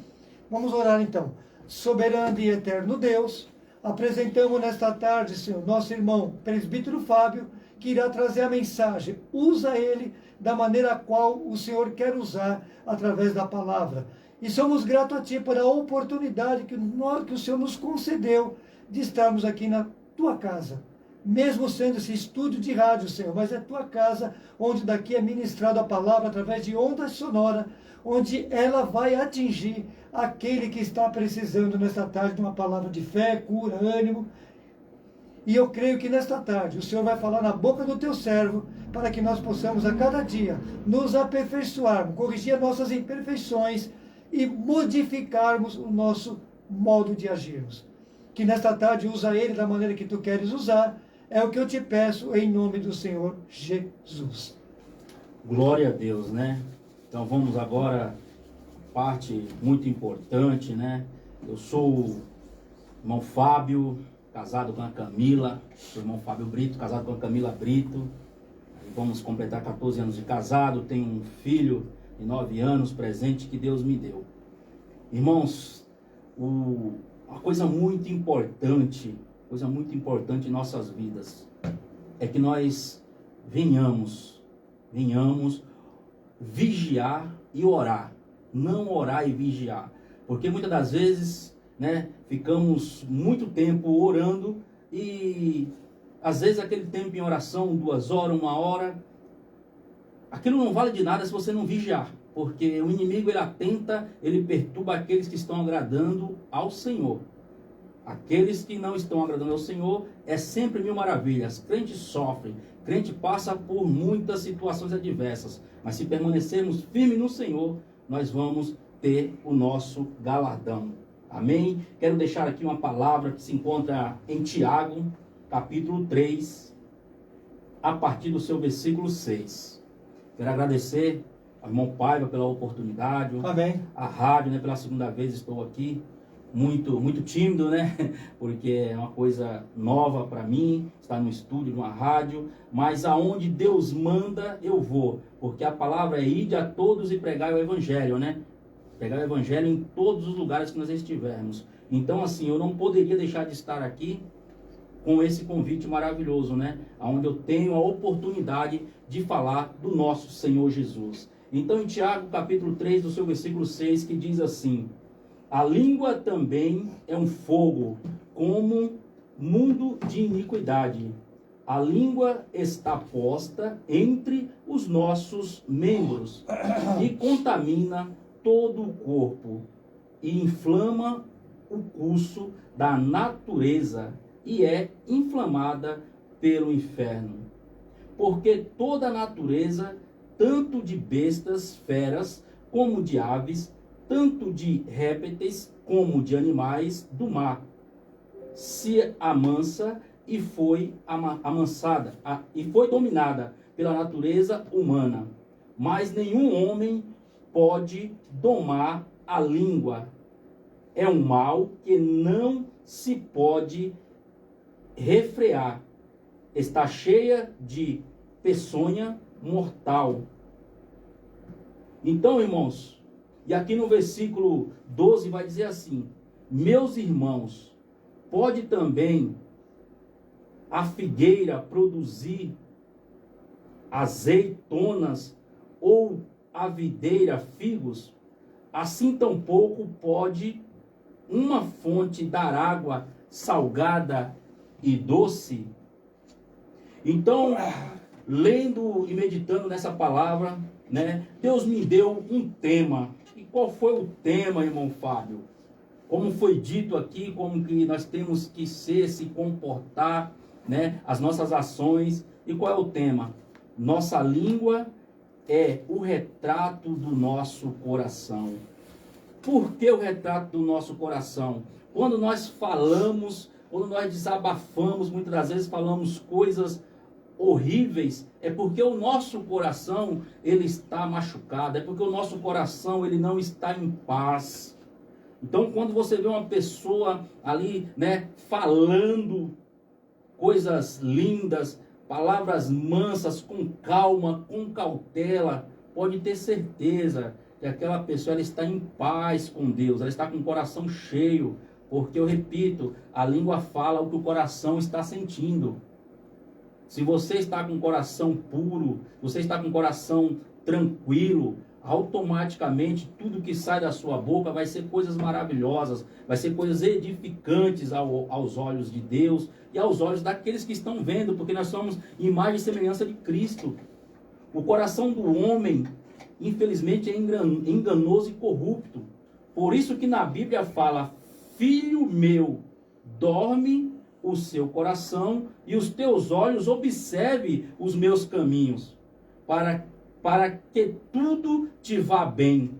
Vamos orar então. Soberano e eterno Deus, apresentamos nesta tarde, Senhor, nosso irmão presbítero Fábio, que irá trazer a mensagem. Usa ele da maneira a qual o Senhor quer usar através da palavra. E somos gratos a Ti por a oportunidade que o Senhor nos concedeu de estarmos aqui na Tua casa. Mesmo sendo esse estúdio de rádio, Senhor, mas é Tua casa, onde daqui é ministrada a palavra através de ondas sonoras, onde ela vai atingir aquele que está precisando nesta tarde de uma palavra de fé, cura, ânimo. E eu creio que nesta tarde o Senhor vai falar na boca do Teu servo, para que nós possamos a cada dia nos aperfeiçoarmos, corrigir as nossas imperfeições e modificarmos o nosso modo de agirmos. Que nesta tarde usa ele da maneira que Tu queres usar, é o que eu te peço em nome do Senhor Jesus. Glória a Deus, né? Então vamos agora, parte muito importante, né? Eu sou o irmão Fábio, casado com a Camila, o irmão Fábio Brito, casado com a Camila Brito. Vamos completar 14 anos de casado, tenho um filho de 9 anos, presente que Deus me deu. Irmãos, uma coisa muito importante em nossas vidas é que nós venhamos vigiar e orar, não orar e vigiar, porque muitas das vezes, né, ficamos muito tempo orando e às vezes aquele tempo em oração, 2 horas, 1 hora, aquilo não vale de nada se você não vigiar, porque o inimigo ele atenta, ele perturba aqueles que estão agradando ao Senhor. Aqueles que não estão agradando ao Senhor é sempre 1000 maravilhas. Crente sofre, crente passa por muitas situações adversas, mas se permanecermos firmes no Senhor, nós vamos ter o nosso galardão. Amém? Quero deixar aqui uma palavra que se encontra em Tiago, capítulo 3, a partir do seu versículo 6. Quero agradecer ao irmão Paiva pela oportunidade. Amém. A rádio, né, pela segunda vez estou aqui. Muito tímido, né? Porque é uma coisa nova para mim, estar no estúdio, numa rádio. Mas aonde Deus manda, eu vou. Porque a palavra é ide a todos e pregai o evangelho, né? Pregar o evangelho em todos os lugares que nós estivermos. Então, assim, eu não poderia deixar de estar aqui com esse convite maravilhoso, né? Onde eu tenho a oportunidade de falar do nosso Senhor Jesus. Então, em Tiago, capítulo 3, do seu versículo 6, que diz assim: a língua também é um fogo, como mundo de iniquidade. A língua está posta entre os nossos membros e contamina todo o corpo e inflama o curso da natureza e é inflamada pelo inferno. Porque toda a natureza, tanto de bestas, feras, como de aves, tanto de répteis como de animais do mar, se amansa e foi amansada, e foi dominada pela natureza humana. Mas nenhum homem pode domar a língua. É um mal que não se pode refrear. Está cheia de peçonha mortal. Então, irmãos, e aqui no versículo 12 vai dizer assim: meus irmãos, pode também a figueira produzir azeitonas ou a videira figos? Assim tampouco pode uma fonte dar água salgada e doce? Então, lendo e meditando nessa palavra, né, Deus me deu um tema. E qual foi o tema, irmão Fábio? Como foi dito aqui, como que nós temos que ser, se comportar, né, as nossas ações. E qual é o tema? Nossa língua é o retrato do nosso coração. Por que o retrato do nosso coração? Quando nós falamos, quando nós desabafamos, muitas das vezes falamos coisas horríveis, é porque o nosso coração, ele está machucado, é porque o nosso coração, ele não está em paz. Então, quando você vê uma pessoa ali, né, falando coisas lindas, palavras mansas, com calma, com cautela, pode ter certeza que aquela pessoa ela está em paz com Deus, ela está com o coração cheio, porque eu repito, a língua fala o que o coração está sentindo. Se você está com o coração puro, você está com o coração tranquilo, automaticamente tudo que sai da sua boca vai ser coisas maravilhosas, vai ser coisas edificantes aos olhos de Deus e aos olhos daqueles que estão vendo, porque nós somos imagem e semelhança de Cristo. O coração do homem, infelizmente, é enganoso e corrupto. Por isso que na Bíblia fala: filho meu, dorme o seu coração e os teus olhos observe os meus caminhos, para que tudo te vá bem.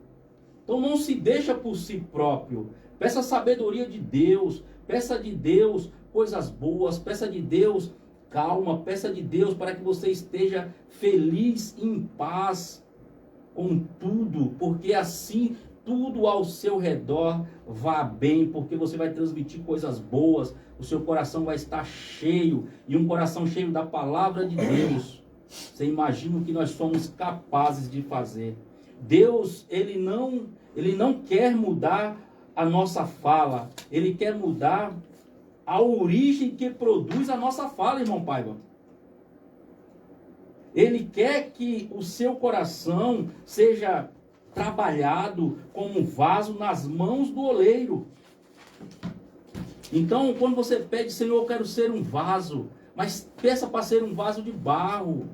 Então não se deixa por si próprio. Peça a sabedoria de Deus, peça de Deus coisas boas, peça de Deus calma, peça de Deus para que você esteja feliz, em paz com tudo, porque assim tudo ao seu redor vá bem, porque você vai transmitir coisas boas, o seu coração vai estar cheio, e um coração cheio da palavra de Deus. Você imagina o que nós somos capazes de fazer. Deus, ele não quer mudar a nossa fala, ele quer mudar a origem que produz a nossa fala, irmão Paiva. Ele quer que o seu coração seja trabalhado como um vaso nas mãos do oleiro. Então, quando você pede: Senhor, eu quero ser um vaso, Mas peça para ser um vaso de barro.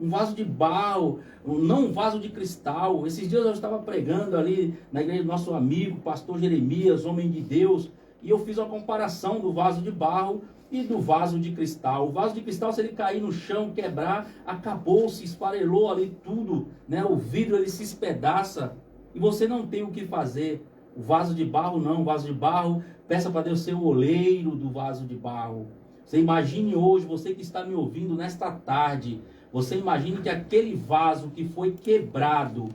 Um vaso de barro, não um vaso de cristal. Esses dias eu estava pregando ali na igreja do nosso amigo, pastor Jeremias, homem de Deus, e eu fiz uma comparação do vaso de barro e do vaso de cristal. O vaso de cristal, se ele cair no chão, quebrar, acabou, se esfarelou ali tudo, né? O vidro ele se espedaça e você não tem o que fazer. O vaso de barro não, o vaso de barro, peça para Deus ser o oleiro do vaso de barro. Você imagine hoje, você que está me ouvindo nesta tarde, você imagine que aquele vaso que foi quebrado,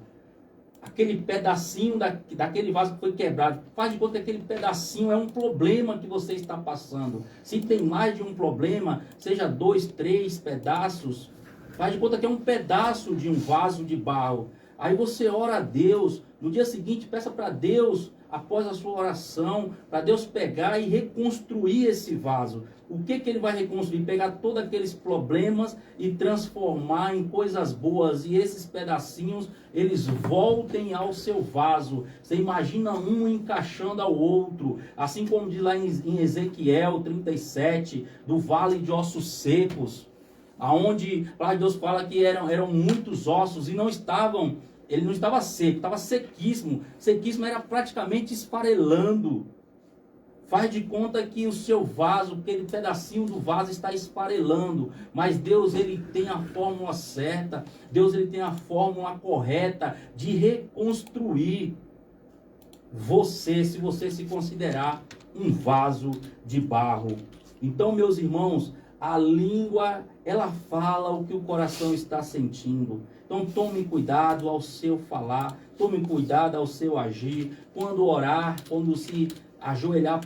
aquele pedacinho daquele vaso que foi quebrado, faz de conta que aquele pedacinho é um problema que você está passando. Se tem mais de um problema, seja 2, 3 pedaços, faz de conta que é um pedaço de um vaso de barro. Aí você ora a Deus, no dia seguinte peça para Deus, após a sua oração, para Deus pegar e reconstruir esse vaso. O que ele vai reconstruir? Pegar todos aqueles problemas e transformar em coisas boas. E esses pedacinhos, eles voltem ao seu vaso. Você imagina um encaixando ao outro. Assim como diz lá em Ezequiel 37, do vale de ossos secos. Aonde Deus fala que eram muitos ossos e não estavam... Ele não estava seco, estava sequíssimo. Sequíssimo era praticamente esfarelando. Faz de conta que o seu vaso, aquele pedacinho do vaso está esfarelando. Mas Deus, ele tem a fórmula certa. Deus, ele tem a fórmula correta de reconstruir você, se você se considerar um vaso de barro. Então, meus irmãos, a língua, ela fala o que o coração está sentindo. Então tome cuidado ao seu falar, tome cuidado ao seu agir. Quando orar, quando se ajoelhar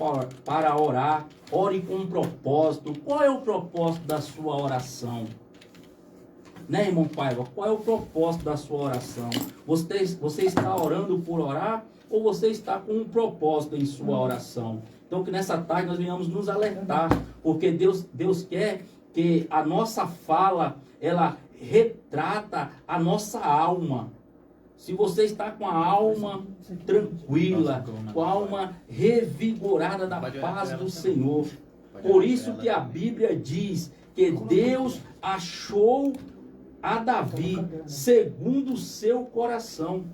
para orar, ore com um propósito. Qual é o propósito da sua oração? Né, irmão Paiva? Qual é o propósito da sua oração? Você está orando por orar ou você está com um propósito em sua oração? Então que nessa tarde nós venhamos nos alertar, porque Deus quer que a nossa fala, ela retrata a nossa alma. Se você está com a alma tranquila, com a alma revigorada da paz do Senhor. Por isso que a Bíblia diz que Deus achou a Davi segundo o seu coração.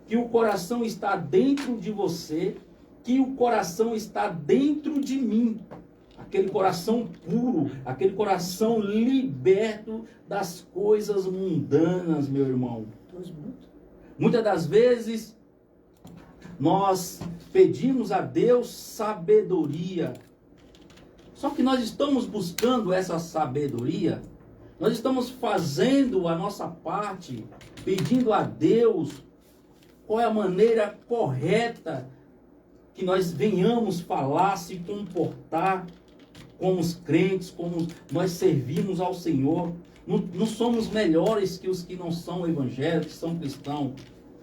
Que o coração está dentro de você, que o coração está dentro de mim. Aquele coração puro, aquele coração liberto das coisas mundanas, meu irmão. Muitas das vezes, nós pedimos a Deus sabedoria. Só que nós estamos buscando essa sabedoria, nós estamos fazendo a nossa parte, pedindo a Deus qual é a maneira correta que nós venhamos falar, se comportar como os crentes, como nós servimos ao Senhor. Não somos melhores que os que não são evangélicos, que são cristãos,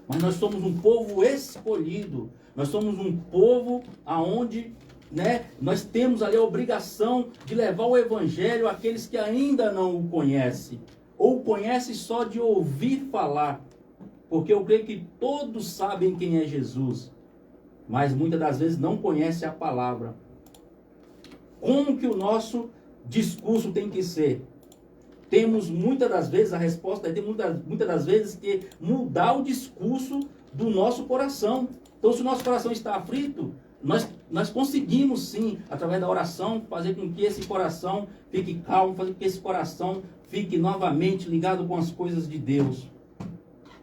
mas nós somos um povo escolhido. Nós somos um povo aonde, né, nós temos ali a obrigação de levar o evangelho àqueles que ainda não o conhecem, ou conhecem só de ouvir falar, porque eu creio que todos sabem quem é Jesus, mas muitas das vezes não conhecem a palavra. Como que o nosso discurso tem que ser? Temos muitas das vezes, a resposta é ter muitas das vezes que mudar o discurso do nosso coração. Então, se o nosso coração está aflito, nós conseguimos sim, através da oração, fazer com que esse coração fique calmo, fazer com que esse coração fique novamente ligado com as coisas de Deus.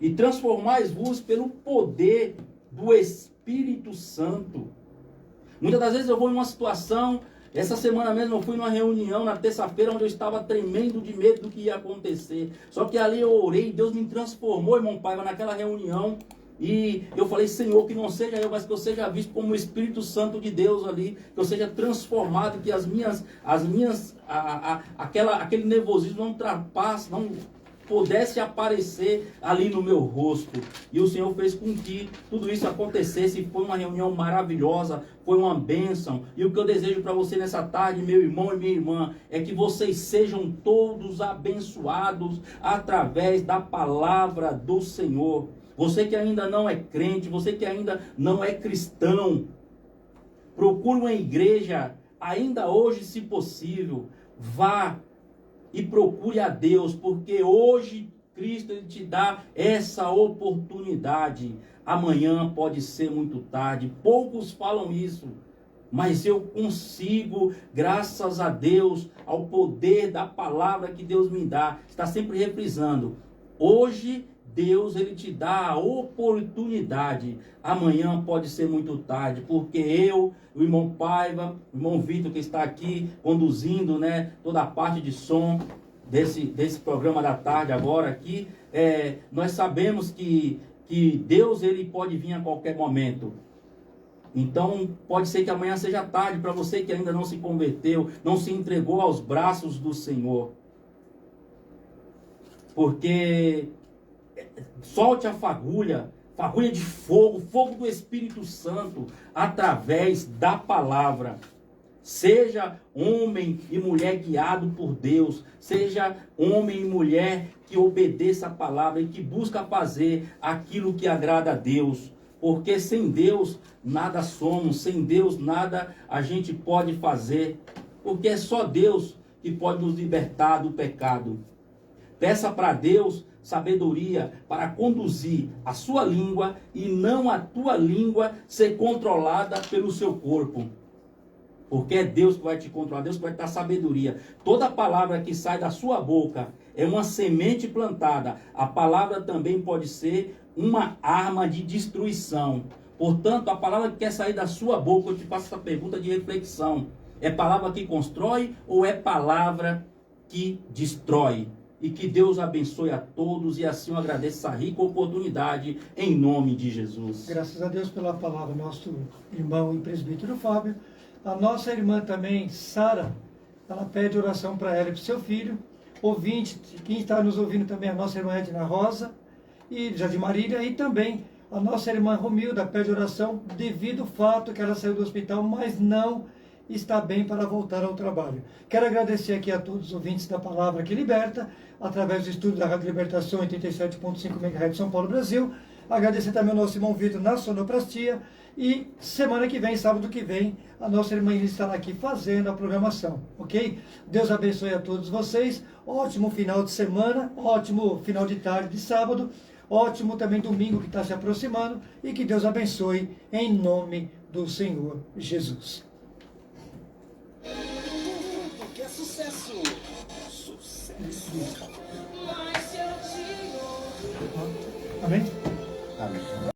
E transformai-vos pelo poder do Espírito Santo. Muitas das vezes eu vou em uma situação... Essa semana mesmo eu fui numa reunião na terça-feira onde eu estava tremendo de medo do que ia acontecer. Só que ali eu orei, Deus me transformou, irmão Paiva, naquela reunião. E eu falei, Senhor, que não seja eu, mas que eu seja visto como o Espírito Santo de Deus ali. Que eu seja transformado, que aquele nervosismo não ultrapasse, não pudesse aparecer ali no meu rosto. E o Senhor fez com que tudo isso acontecesse. Foi uma reunião maravilhosa, foi uma bênção. E o que eu desejo para você nessa tarde, meu irmão e minha irmã, é que vocês sejam todos abençoados através da palavra do Senhor. Você que ainda não é crente, você que ainda não é cristão, procure uma igreja, ainda hoje, se possível. vá e procure a Deus, porque hoje Cristo ele te dá essa oportunidade. Amanhã pode ser muito tarde. Poucos falam isso, mas eu consigo, graças a Deus, ao poder da palavra que Deus me dá. Está sempre reprisando. Hoje Deus ele te dá a oportunidade. Amanhã pode ser muito tarde, porque eu, o irmão Paiva, o irmão Vitor que está aqui conduzindo, né, toda a parte de som desse programa da tarde agora aqui, nós sabemos que Deus ele pode vir a qualquer momento. Então pode ser que amanhã seja tarde para você que ainda não se converteu, não se entregou aos braços do Senhor. Porque solte a fagulha de fogo, fogo do Espírito Santo, através da palavra. Seja homem e mulher guiado por Deus, seja homem e mulher que obedeça a palavra e que busca fazer aquilo que agrada a Deus. Porque sem Deus nada somos, sem Deus nada a gente pode fazer. Porque é só Deus que pode nos libertar do pecado. Peça para Deus sabedoria para conduzir a sua língua e não a tua língua ser controlada pelo seu corpo. Porque é Deus que vai te controlar, Deus que vai te dar sabedoria. Toda palavra que sai da sua boca é uma semente plantada. A palavra também pode ser uma arma de destruição. Portanto, a palavra que quer sair da sua boca, eu te faço essa pergunta de reflexão. É palavra que constrói ou é palavra que destrói? E que Deus abençoe a todos e assim eu agradeço essa rica oportunidade em nome de Jesus. Graças a Deus pela palavra, nosso irmão e presbítero Fábio. A nossa irmã também, Sara, ela pede oração para ela e para o seu filho. Ouvinte, quem está nos ouvindo também, a nossa irmã Edna Rosa, e já de Marília, e também a nossa irmã Romilda pede oração devido ao fato que ela saiu do hospital, mas não está bem para voltar ao trabalho. Quero agradecer aqui a todos os ouvintes da Palavra que Liberta, através do estúdio da Rádio Libertação 87.5 MHz São Paulo, Brasil. Agradecer também ao nosso irmão Vitor na sonoplastia. E semana que vem, sábado que vem, a nossa irmã Inês estará aqui fazendo a programação, ok? Deus abençoe a todos vocês. Ótimo final de semana, ótimo final de tarde de sábado, ótimo também domingo que está se aproximando. E que Deus abençoe em nome do Senhor Jesus. Porque é sucesso. Sucesso. Amém? Amém.